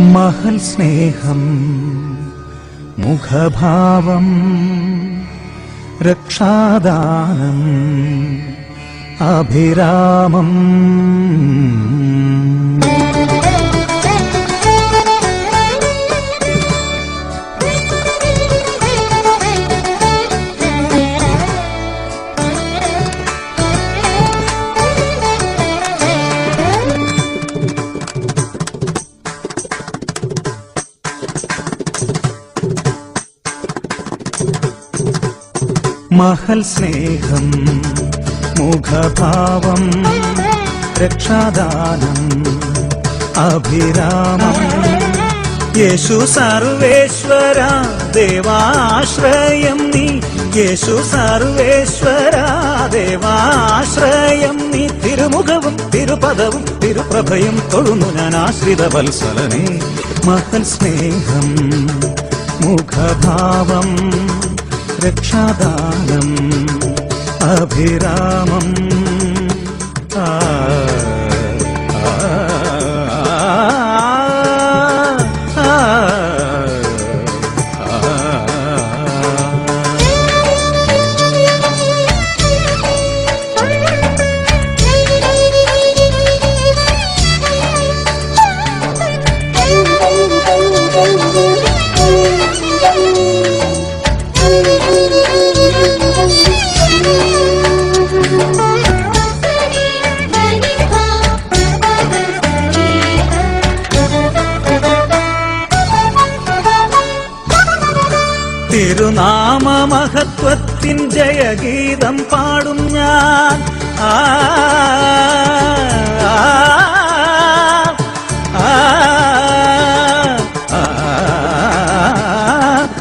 മഹൽ സ്നേഹം മുഖഭാവം രക്ഷാദാനം അഭിരാമം മഹൽ സ്നേഹം മുഖഭാവം രക്ഷാദാനം അഭിരാമം യേശു സർവേശ്വര ദേവാശ്രയം നീ യേശു സർവേശ്വര ദേവാശ്രയം നീ തിരുമുഖവും തിരുപദവും തിരുപ്രഭയും തൊഴുന്നു ഞാൻ ആശ്രിത വത്സലനേ മഹൽ സ്നേഹം മുഖഭാവം രക്ഷാദാനം അഭിരാമം തിരുനാമ മഹത്വത്തിൻ ജയഗീതം പാടും ഞാൻ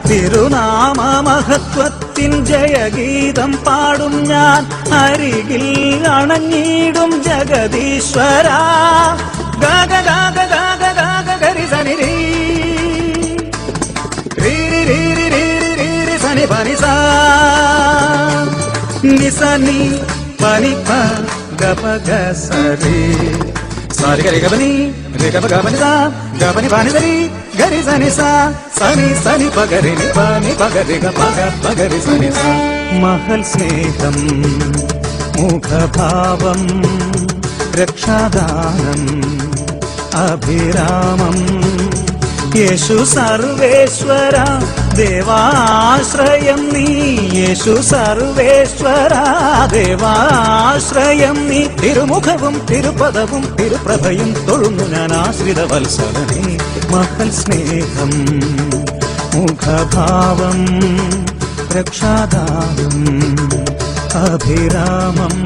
തിരുനാമ മഹത്വത്തിൻ ജയഗീതം പാടും ഞാൻ അരികിൽ അണഞ്ഞിടും ജഗദീശ്വര ഗാഗ ഗാഗ ഗാഗ ഗാഗ ഗരി സനി പനിസാ നിസനി പനിപ ഗപ ഗസരി സാരി ഗരി ഗപനി രി ഗപ ഗപനിസാ ഗപനി പനിസരി ഗരി സനിസാ സനി സനി പഗരി നി പനി പഗരി ഗപ ഗപഗരി സനിസാ മഹൽ സ്നേഹം മുഖഭാവം രക്ഷാദാനം അഭിരാമം യേശു സർവേശ്വര ദേവാശ്രയം നീ യേശു സർവേശ്വര ദേവാശ്രയം നീ തിരുമുഖവും തിരുപദവും തിരുപ്രഭയും തൊഴുന്നു ഞാൻ ആശ്രിത വത്സലനേ മഹൽ സ്നേഹം മുഖഭാവം രക്ഷാദാനം അഭിരാമം